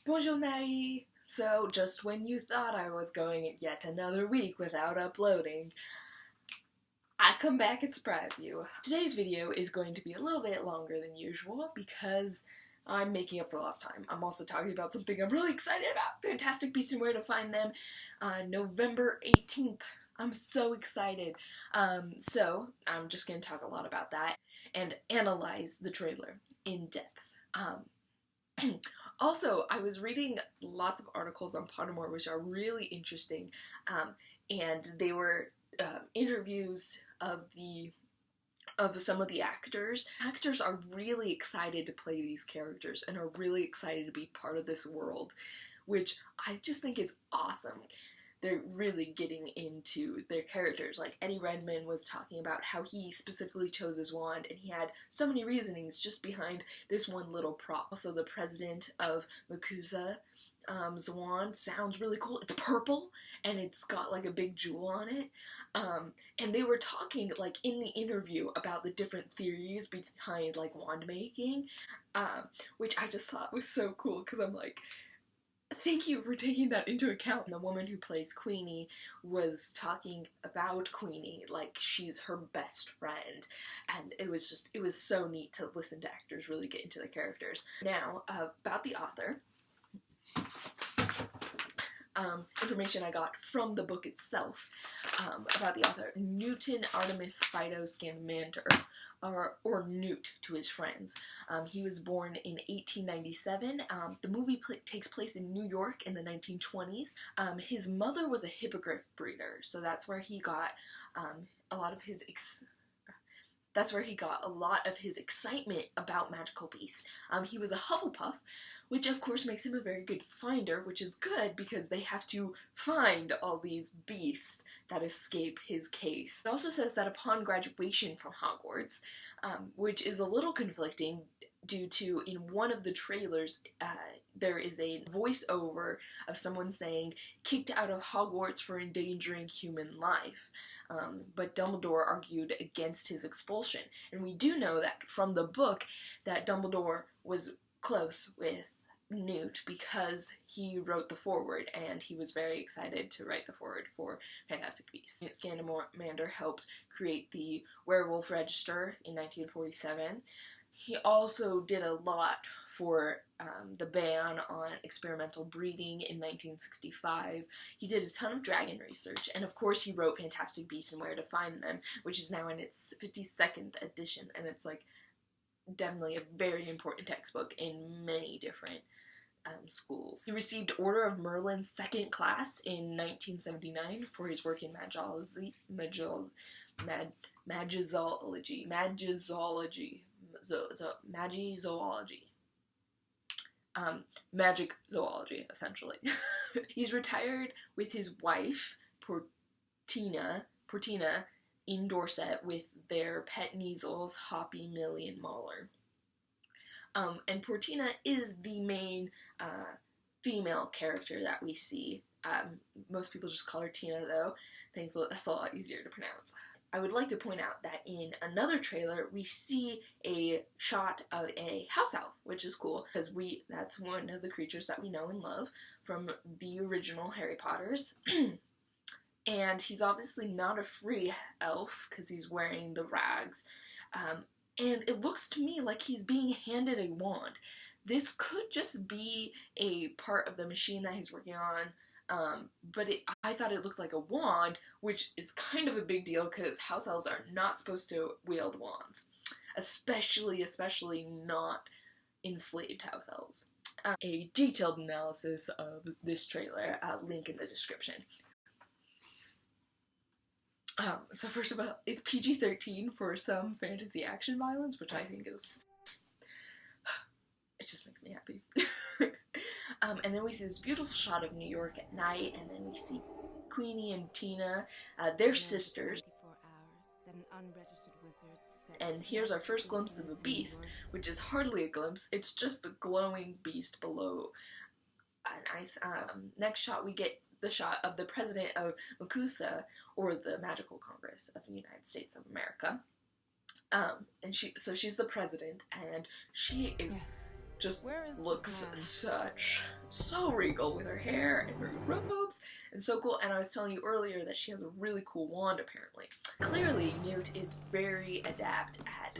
Bonjour, Marie! So, just when you thought I was going yet another week without uploading, I come back and surprise you. Today's video is going to be a little bit longer than usual because I'm making up for lost time. I'm also talking about something I'm really excited about. Fantastic Beasts and Where to Find Them, November 18th. I'm so excited. So, I'm just going to talk a lot about that and analyze the trailer in depth. Also, I was reading lots of articles on Pottermore which are really interesting, and they were interviews of some of the actors. Actors are really excited to play these characters and are really excited to be part of this world, which I just think is awesome. They're really getting into their characters. Like Eddie Redmayne was talking about how he specifically chose his wand, and he had so many reasonings just behind this one little prop. Also, the president of MACUSA's wand sounds really cool. It's purple, and it's got like a big jewel on it. And they were talking like in the interview about the different theories behind like wand making, which I just thought was so cool because I'm like, thank you for taking that into account. The woman who plays Queenie was talking about Queenie like she's her best friend, and it was so neat to listen to actors really get into the characters. Now, about the author. Information I got from the book itself about the author, Newton Artemis Fido Scamander, or Newt to his friends. He was born in 1897. The movie takes place in New York in the 1920s. His mother was a hippogriff breeder, so that's where he got a lot of his excitement about magical beasts. He was a Hufflepuff, which of course makes him a very good finder, which is good because they have to find all these beasts that escape his case. It also says that upon graduation from Hogwarts, which is a little conflicting due to in one of the trailers, there is a voiceover of someone saying, "kicked out of Hogwarts for endangering human life." But Dumbledore argued against his expulsion. And we do know that from the book that Dumbledore was close with Newt because he wrote the foreword, and he was very excited to write the foreword for Fantastic Beasts. Newt Scamander helped create the Werewolf Register in 1947. He also did a lot for the ban on experimental breeding in 1965. He did a ton of dragon research, and of course he wrote Fantastic Beasts and Where to Find Them, which is now in its 52nd edition, and it's like definitely a very important textbook in many different schools. He received Order of Merlin's second class in 1979 for his work in magizoology. Magic zoology, essentially. He's retired with his wife, Portina, in Dorset with their pet measles, Hoppy, Millie, and Mauler. And Portina is the main female character that we see. Most people just call her Tina, though. Thankfully, that's a lot easier to pronounce. I would like to point out that in another trailer, we see a shot of a house elf, which is cool, because that's one of the creatures that we know and love from the original Harry Potters. And he's obviously not a free elf, because he's wearing the rags. And it looks to me like he's being handed a wand. This could just be a part of the machine that he's working on, but I thought it looked like a wand, which is kind of a big deal because house elves are not supposed to wield wands, especially not enslaved house elves. A detailed analysis of this trailer, link in the description. So first of all, it's PG-13 for some fantasy action violence, which I think is, it just makes me happy. And then we see this beautiful shot of New York at night, and then we see Queenie and Tina, they're sisters. And here's our first glimpse of the beast, which is hardly a glimpse, it's just a glowing beast below an ice. Next shot we get the shot of the president of MACUSA, or the Magical Congress of the United States of America. And she's the president, and she is just looks so regal with her hair and her robes, and so cool. And I was telling you earlier that she has a really cool wand, apparently. Clearly, Newt is very adept at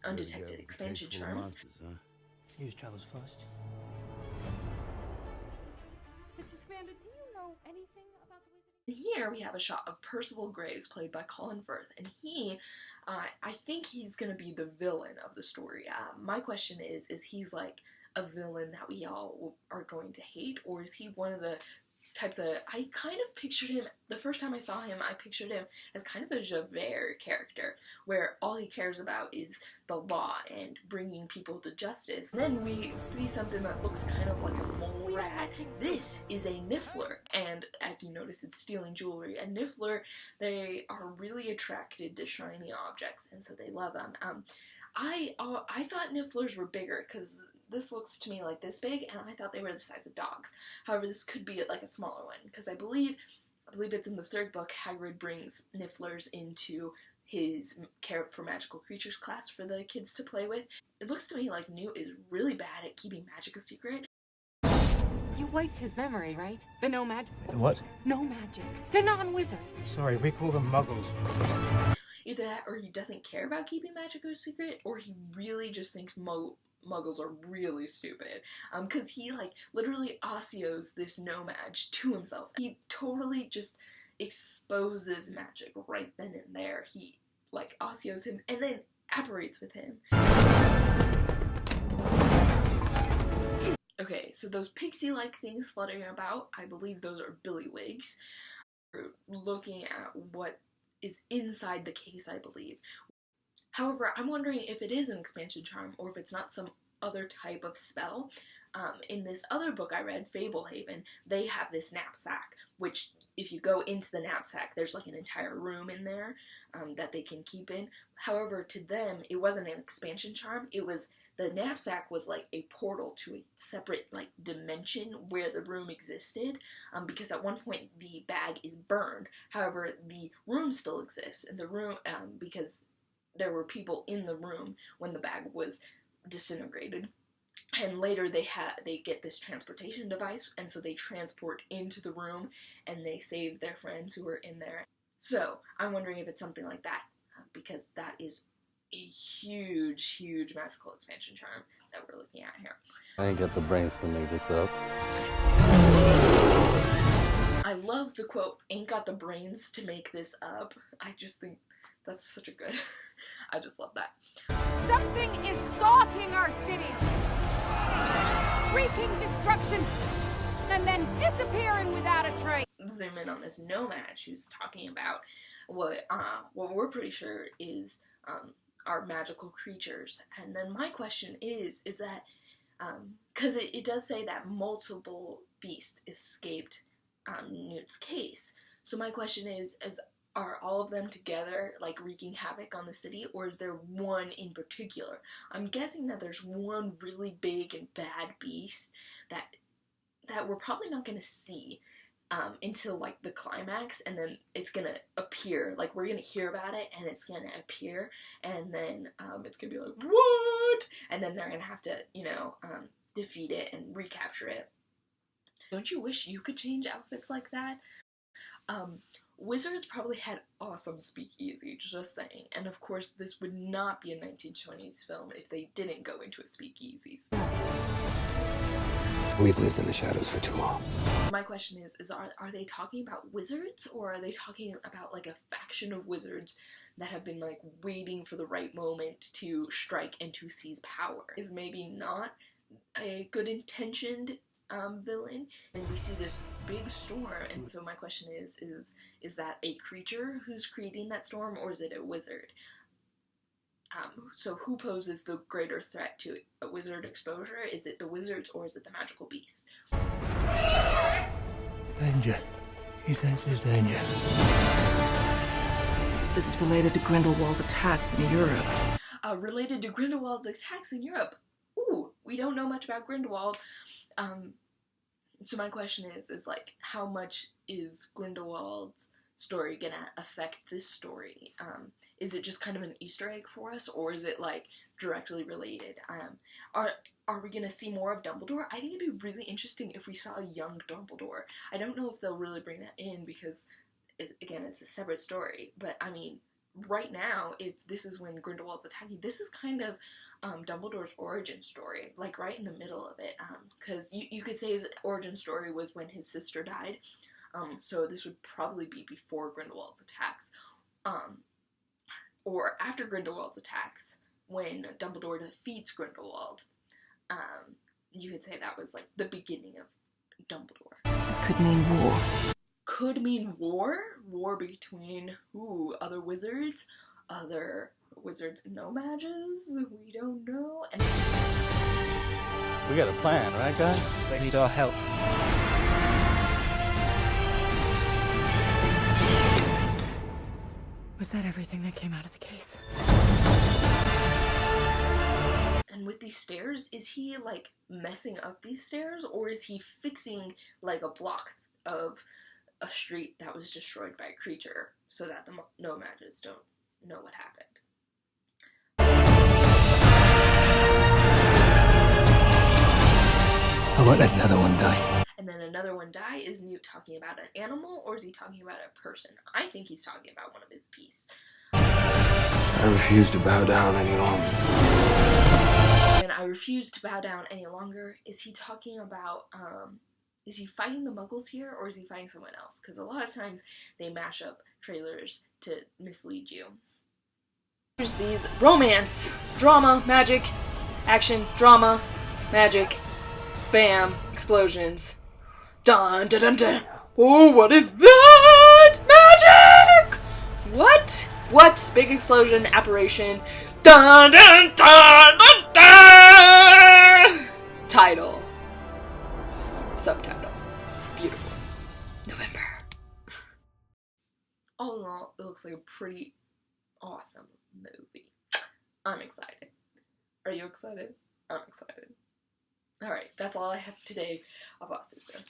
undetected expansion charms. News travels fast. Mr. Scamander, do you know anything about the wizard? And here we have a shot of Percival Graves, played by Colin Firth, and he, I think he's gonna be the villain of the story. My question is he's like a villain that we all are going to hate, or is he one of the types of, I kind of pictured him, the first time I saw him, I pictured him as kind of a Javert character, where all he cares about is the law and bringing people to justice. And then we see something that looks kind of like a mole rat. This is a Niffler, and as you notice, it's stealing jewelry. A Niffler, they are really attracted to shiny objects, and so they love them. I thought Nifflers were bigger, because this looks to me like this big, and I thought they were the size of dogs. However, this could be like a smaller one, because I believe it's in the third book, Hagrid brings Nifflers into his Care for Magical Creatures class for the kids to play with. It looks to me like Newt is really bad at keeping magic a secret. You wiped his memory, right? The no magic. The what? No magic. The non-wizard. Sorry, we call them muggles. Either that, or he doesn't care about keeping magic a secret, or he really just thinks muggles are really stupid. Because he, like, literally Ossios this no-mage to himself. He totally just exposes magic right then and there. He, like, Ossios him, and then apparates with him. Okay, so those pixie-like things fluttering about, I believe those are Billywigs. We're looking at what is inside the case, I believe. However, I'm wondering if it is an expansion charm, or if it's not some other type of spell. In this other book I read, Fablehaven, they have this knapsack, which if you go into the knapsack, there's like an entire room in there that they can keep in. However, to them, it wasn't an expansion charm. It was, the knapsack was like a portal to a separate like dimension where the room existed, because at one point the bag is burned. However, the room still exists, and the room, because there were people in the room when the bag was disintegrated. And later they get this transportation device, and so they transport into the room, and they save their friends who are in there. So I'm wondering if it's something like that, because that is a huge, huge magical expansion charm that we're looking at here. I ain't got the brains to make this up. I love the quote, "ain't got the brains to make this up." I just think that's such a good, I just love that. Something is stalking our city, wreaking destruction, and then disappearing without a trace. Zoom in on this no-mage who's talking about what we're pretty sure is are magical creatures. And then my question is that, because it does say that multiple beasts escaped Newt's case. So my question is are all of them together, like, wreaking havoc on the city, or is there one in particular? I'm guessing that there's one really big and bad beast that we're probably not going to see until, like, the climax, and then it's going to appear. Like, we're going to hear about it, and it's going to appear, and then it's going to be like, what? And then they're going to have to, defeat it and recapture it. Don't you wish you could change outfits like that? Wizards probably had awesome speakeasy, just saying. And of course, this would not be a 1920s film if they didn't go into a speakeasies. We've lived in the shadows for too long. My question is are they talking about wizards, or are they talking about like a faction of wizards that have been like waiting for the right moment to strike and to seize power? Is maybe not a good intentioned villain, and we see this big storm, and so my question is that a creature who's creating that storm, or is it a wizard? So who poses the greater threat to a wizard exposure? Is it the wizards, or is it the magical beast? Danger. He senses danger. This is related to Grindelwald's attacks in Europe. Related to Grindelwald's attacks in Europe. Ooh, we don't know much about Grindelwald. So my question is like, how much is Grindelwald's story gonna affect this story? Is it just kind of an Easter egg for us, or is it like directly related? are we going to see more of Dumbledore? I think it'd be really interesting if we saw a young Dumbledore. I don't know if they'll really bring that in because, again, it's a separate story. But, I mean, right now, if this is when Grindelwald's attacking, this is kind of Dumbledore's origin story, like right in the middle of it. Because you could say his origin story was when his sister died. So this would probably be before Grindelwald's attacks. Or after Grindelwald's attacks, when Dumbledore defeats Grindelwald. You could say that was like the beginning of Dumbledore. This could mean war. Could mean war? War between other wizards? Other wizards and no mages? We don't know. And We got a plan, right, guys? They need our help. Was that everything that came out of the case? And with these stairs, is he like messing up these stairs, or is he fixing like a block of a street that was destroyed by a creature so that the no mages don't know what happened? I won't let another one die. And then another one die. Is Newt talking about an animal, or is he talking about a person? I think he's talking about one of his beasts. I refuse to bow down any longer. And I refuse to bow down any longer. Is he talking about, is he fighting the Muggles here, or is he fighting someone else? Because a lot of times they mash up trailers to mislead you. There's these romance, drama, magic, action, drama, magic, bam, explosions. Dun dun dun dun. Oh, what is that? Magic! What? What? Big explosion, apparition. Dun dun dun dun dun! Title. Subtitle. Beautiful. November. All in all, it looks like a pretty awesome movie. I'm excited. Are you excited? I'm excited. Alright, that's all I have today of Our Sister.